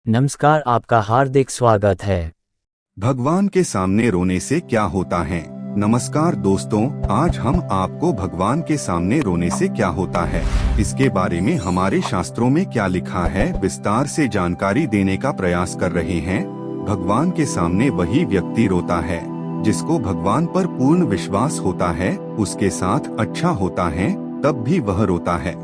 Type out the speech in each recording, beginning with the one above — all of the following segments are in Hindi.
नमस्कार, आपका हार्दिक स्वागत है। भगवान के सामने रोने से क्या होता है। नमस्कार दोस्तों, आज हम आपको भगवान के सामने रोने से क्या होता है इसके बारे में हमारे शास्त्रों में क्या लिखा है विस्तार से जानकारी देने का प्रयास कर रहे हैं। भगवान के सामने वही व्यक्ति रोता है जिसको भगवान पर पूर्ण विश्वास होता है, उसके साथ अच्छा होता है तब भी वह रोता है।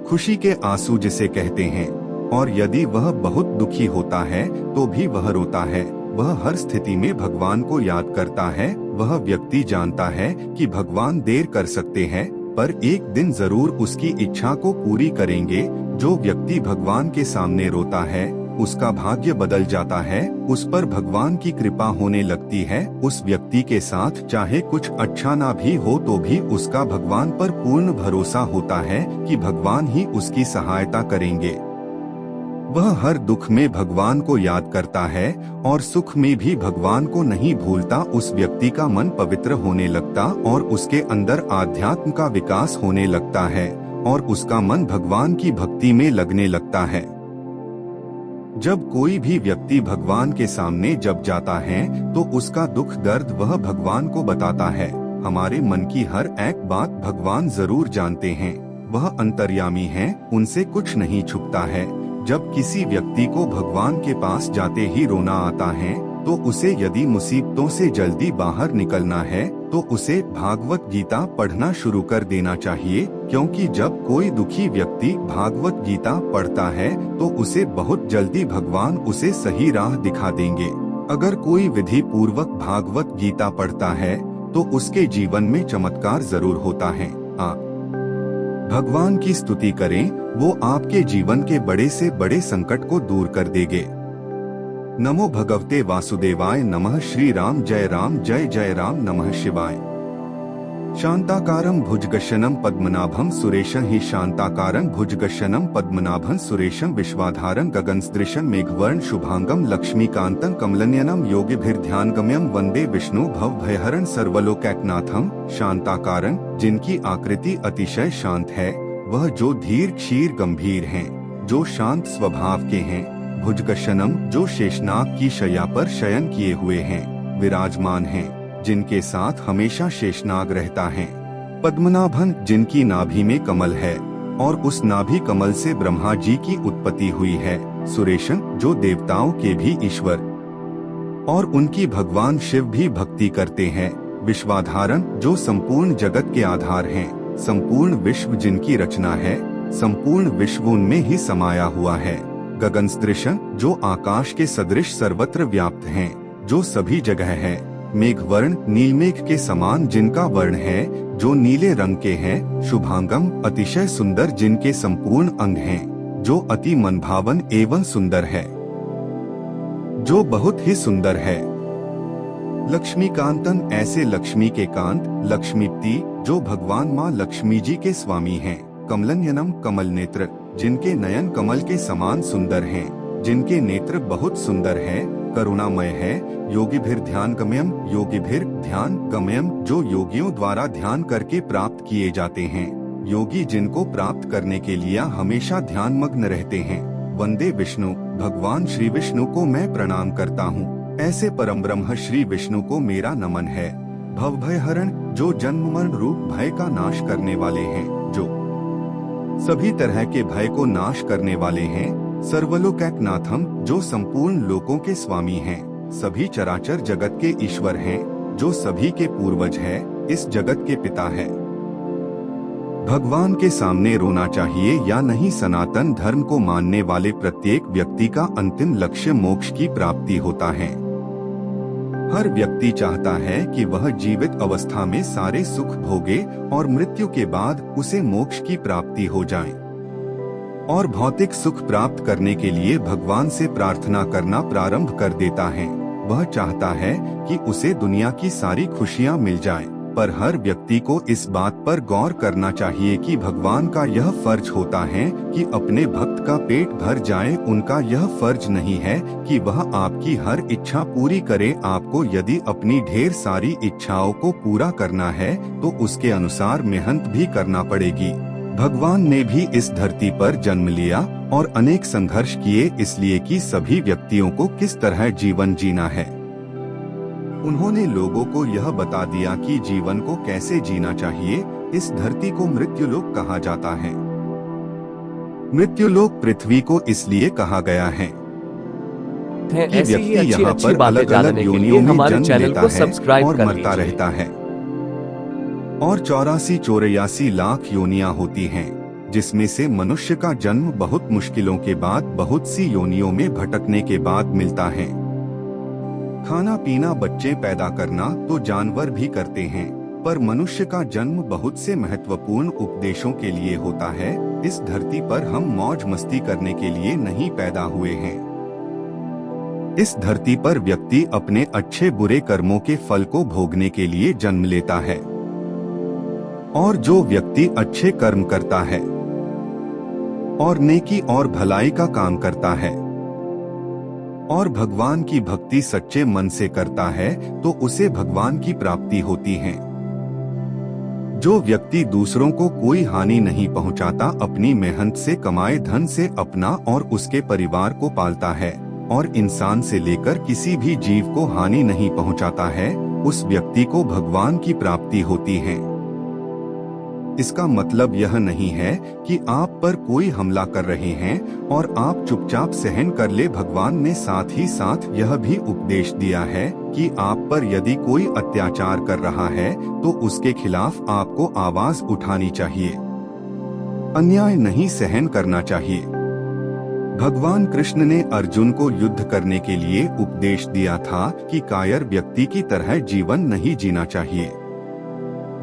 खुशी के आंसू जिसे कहते हैं, और यदि वह बहुत दुखी होता है तो भी वह रोता है। वह हर स्थिति में भगवान को याद करता है। वह व्यक्ति जानता है कि भगवान देर कर सकते हैं पर एक दिन जरूर उसकी इच्छा को पूरी करेंगे। जो व्यक्ति भगवान के सामने रोता है उसका भाग्य बदल जाता है, उस पर भगवान की कृपा होने लगती है। उस व्यक्ति के साथ चाहे कुछ अच्छा ना भी हो तो भी उसका भगवान पर पूर्ण भरोसा होता है कि भगवान ही उसकी सहायता करेंगे। वह हर दुख में भगवान को याद करता है और सुख में भी भगवान को नहीं भूलता। उस व्यक्ति का मन पवित्र होने लगता और उसके अंदर आध्यात्म का विकास होने लगता है और उसका मन भगवान की भक्ति में लगने लगता है। जब कोई भी व्यक्ति भगवान के सामने जब जाता है तो उसका दुख दर्द वह भगवान को बताता है। हमारे मन की हर एक बात भगवान जरूर जानते हैं। वह अंतर्यामी हैं, उनसे कुछ नहीं छुपता है। जब किसी व्यक्ति को भगवान के पास जाते ही रोना आता है तो उसे यदि मुसीबतों से जल्दी बाहर निकलना है तो उसे भागवत गीता पढ़ना शुरू कर देना चाहिए, क्योंकि जब कोई दुखी व्यक्ति भागवत गीता पढ़ता है तो उसे बहुत जल्दी भगवान उसे सही राह दिखा देंगे। अगर कोई विधि पूर्वक भागवत गीता पढ़ता है तो उसके जीवन में चमत्कार जरूर होता है। भगवान की स्तुति करें, वो आपके जीवन के बड़े से बड़े संकट को दूर कर देंगे। नमो भगवते वासुदेवाय नमः। श्री राम जय जय राम नमः शिवाय। शांताकारं भुजगशयनं पद्मनाभं सुरेशं हि शांताकारं भुजगशयनं पद्मनाभं सुरेशं विश्वाधारं गगनसदृशं मेघवर्ण शुभांगं लक्ष्मीकांतं कमलनयनं योगिभिर्ध्यानगम्यं वंदे विष्णु भवभयहरं सर्वलोकैकनाथं। शांताकारं, जिनकी आकृति अतिशय शांत है, वह जो धीर क्षीर गंभीर हैं, जो शांत स्वभाव के हैं। भुजगशयनं, जो शेषनाग की शैया पर शयन किए हुए हैं, विराजमान हैं, जिनके साथ हमेशा शेषनाग रहता है। पद्मनाभन, जिनकी नाभि में कमल है और उस नाभि कमल से ब्रह्मा जी की उत्पत्ति हुई है। सुरेशन, जो देवताओं के भी ईश्वर और उनकी भगवान शिव भी भक्ति करते हैं। विश्वाधारण, जो संपूर्ण जगत के आधार हैं। संपूर्ण विश्व जिनकी रचना है, संपूर्ण विश्व उनमें ही समाया हुआ है। गगनसदृशं, जो आकाश के सदृश सर्वत्र व्याप्त हैं, जो सभी जगह है। मेघवर्ण, नीलमेघ के समान जिनका वर्ण है, जो नीले रंग के हैं। शुभांगम, अतिशय सुंदर जिनके संपूर्ण अंग हैं, जो अति मनभावन एवं सुंदर है, जो बहुत ही सुंदर है। लक्ष्मीकांतन, ऐसे लक्ष्मी के कांत, लक्ष्मीपति, जो भगवान माँ लक्ष्मी जी के स्वामी हैं। कमलनयनम, कमल नेत्र, जिनके नयन कमल के समान सुंदर हैं, जिनके नेत्र बहुत सुंदर हैं, करुणामय है। योगिभिर्ध्यानगम्यम, योगिभिर्ध्यानगम्यम, जो योगियों द्वारा ध्यान करके प्राप्त किए जाते हैं। योगी जिनको प्राप्त करने के लिए हमेशा ध्यान मग्न रहते हैं। वंदे विष्णु, भगवान श्री विष्णु को मैं प्रणाम करता हूँ। ऐसे परम ब्रह्म श्री विष्णु को मेरा नमन है। भवभयहरण, जो जन्म मरण रूप भय का नाश करने वाले हैं, जो सभी तरह के भय को नाश करने वाले हैं। सर्वलोकैकनाथम, जो संपूर्ण लोकों के स्वामी हैं, सभी चराचर जगत के ईश्वर हैं, जो सभी के पूर्वज है, इस जगत के पिता है। भगवान के सामने रोना चाहिए या नहीं? सनातन धर्म को मानने वाले प्रत्येक व्यक्ति का अंतिम लक्ष्य मोक्ष की प्राप्ति होता है। हर व्यक्ति चाहता है कि वह जीवित अवस्था में सारे सुख भोगे और मृत्यु के बाद उसे मोक्ष की प्राप्ति हो जाए। और भौतिक सुख प्राप्त करने के लिए भगवान से प्रार्थना करना प्रारंभ कर देता है। वह चाहता है कि उसे दुनिया की सारी खुशियां मिल जाएं, पर हर व्यक्ति को इस बात पर गौर करना चाहिए कि भगवान का यह फर्ज होता है कि अपने भक्त का पेट भर जाए। उनका यह फर्ज नहीं है कि वह आपकी हर इच्छा पूरी करे। आपको यदि अपनी ढेर सारी इच्छाओं को पूरा करना है तो उसके अनुसार मेहनत भी करना पड़ेगी। भगवान ने भी इस धरती पर जन्म लिया और अनेक संघर्ष किए इसलिए कि सभी व्यक्तियों को किस तरह जीवन जीना है। उन्होंने लोगों को यह बता दिया कि जीवन को कैसे जीना चाहिए। इस धरती को मृत्युलोक कहा जाता है। मृत्युलोक पृथ्वी को इसलिए कहा गया है कि व्यक्ति यहाँ पर अलग अलग योनियों में जन्म लेता है और मरता रहता है और 84-84 लाख योनियां होती हैं, जिसमें से मनुष्य का जन्म बहुत मुश्किलों के बाद बहुत सी योनियों में भटकने के बाद मिलता है। खाना पीना बच्चे पैदा करना तो जानवर भी करते हैं, पर मनुष्य का जन्म बहुत से महत्वपूर्ण उपदेशों के लिए होता है। इस धरती पर हम मौज मस्ती करने के लिए नहीं पैदा हुए हैं। इस धरती पर व्यक्ति अपने अच्छे बुरे कर्मों के फल को भोगने के लिए जन्म लेता है और जो व्यक्ति अच्छे कर्म करता है और नेकी और भलाई का काम करता है और भगवान की भक्ति सच्चे मन से करता है तो उसे भगवान की प्राप्ति होती है। जो व्यक्ति दूसरों को कोई हानि नहीं पहुंचाता, अपनी मेहनत से कमाए धन से अपना और उसके परिवार को पालता है और इंसान से लेकर किसी भी जीव को हानि नहीं पहुंचाता है, उस व्यक्ति को भगवान की प्राप्ति होती है। इसका मतलब यह नहीं है कि आप पर कोई हमला कर रहे हैं और आप चुपचाप सहन कर ले। भगवान ने साथ ही साथ यह भी उपदेश दिया है कि आप पर यदि कोई अत्याचार कर रहा है तो उसके खिलाफ आपको आवाज उठानी चाहिए, अन्याय नहीं सहन करना चाहिए। भगवान कृष्ण ने अर्जुन को युद्ध करने के लिए उपदेश दिया था कि कायर व्यक्ति की तरह जीवन नहीं जीना चाहिए।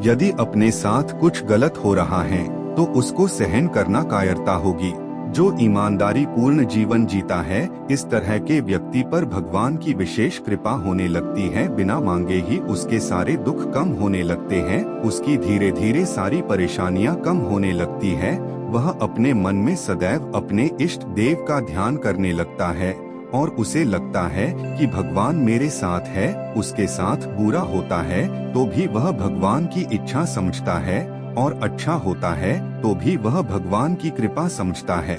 यदि अपने साथ कुछ गलत हो रहा है तो उसको सहन करना कायरता होगी। जो ईमानदारी पूर्ण जीवन जीता है, इस तरह के व्यक्ति पर भगवान की विशेष कृपा होने लगती है। बिना मांगे ही उसके सारे दुख कम होने लगते हैं, उसकी धीरे धीरे सारी परेशानियां कम होने लगती है। वह अपने मन में सदैव अपने इष्ट देव का ध्यान करने लगता है और उसे लगता है कि भगवान मेरे साथ है। उसके साथ बुरा होता है तो भी वह भगवान की इच्छा समझता है और अच्छा होता है तो भी वह भगवान की कृपा समझता है।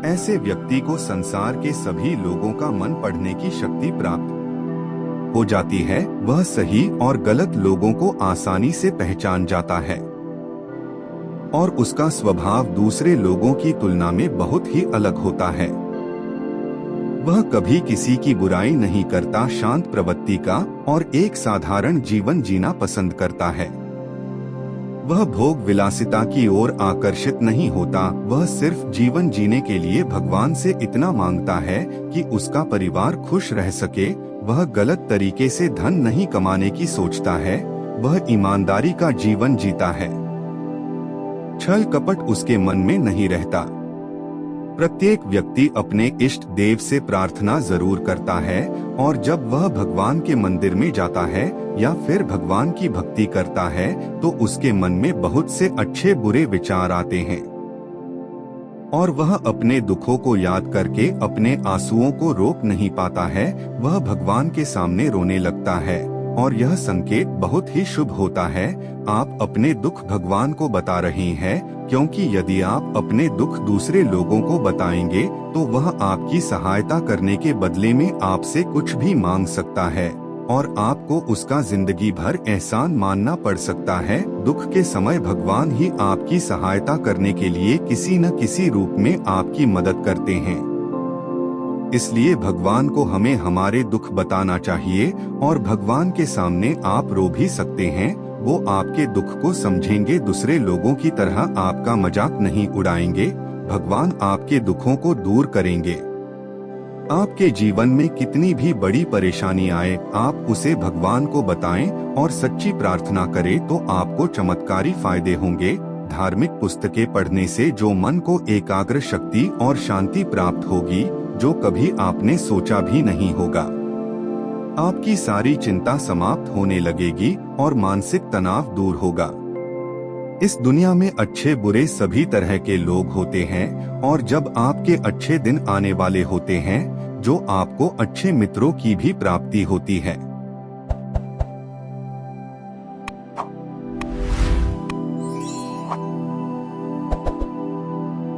ऐसे व्यक्ति को संसार के सभी लोगों का मन पढ़ने की शक्ति प्राप्त हो जाती है। वह सही और गलत लोगों को आसानी से पहचान जाता है और उसका स्वभाव दूसरे लोगों की तुलना में बहुत ही अलग होता है। वह कभी किसी की बुराई नहीं करता, शांत प्रवृत्ति का और एक साधारण जीवन जीना पसंद करता है। वह भोग विलासिता की ओर आकर्षित नहीं होता, वह सिर्फ जीवन जीने के लिए भगवान से इतना मांगता है कि उसका परिवार खुश रह सके। वह गलत तरीके से धन नहीं कमाने की सोचता है, वह ईमानदारी का जीवन जीता है। छल कपट उसके मन में नहीं रहता। प्रत्येक व्यक्ति अपने इष्ट देव से प्रार्थना जरूर करता है और जब वह भगवान के मंदिर में जाता है या फिर भगवान की भक्ति करता है तो उसके मन में बहुत से अच्छे बुरे विचार आते हैं और वह अपने दुखों को याद करके अपने आंसुओं को रोक नहीं पाता है। वह भगवान के सामने रोने लगता है और यह संकेत बहुत ही शुभ होता है। आप अपने दुख भगवान को बता रहे हैं, क्योंकि यदि आप अपने दुख दूसरे लोगों को बताएंगे तो वह आपकी सहायता करने के बदले में आपसे कुछ भी मांग सकता है और आपको उसका जिंदगी भर एहसान मानना पड़ सकता है। दुख के समय भगवान ही आपकी सहायता करने के लिए किसी न किसी रूप में आपकी मदद करते हैं। इसलिए भगवान को हमें हमारे दुख बताना चाहिए और भगवान के सामने आप रो भी सकते हैं। वो आपके दुख को समझेंगे, दूसरे लोगों की तरह आपका मजाक नहीं उड़ाएंगे। भगवान आपके दुखों को दूर करेंगे। आपके जीवन में कितनी भी बड़ी परेशानी आए, आप उसे भगवान को बताएं और सच्ची प्रार्थना करें तो आपको चमत्कारी फायदे होंगे। धार्मिक पुस्तकें पढ़ने से जो मन को एकाग्र शक्ति और शांति प्राप्त होगी, जो कभी आपने सोचा भी नहीं होगा। आपकी सारी चिंता समाप्त होने लगेगी और मानसिक तनाव दूर होगा। इस दुनिया में अच्छे बुरे सभी तरह के लोग होते हैं और जब आपके अच्छे दिन आने वाले होते हैं, जो आपको अच्छे मित्रों की भी प्राप्ति होती है।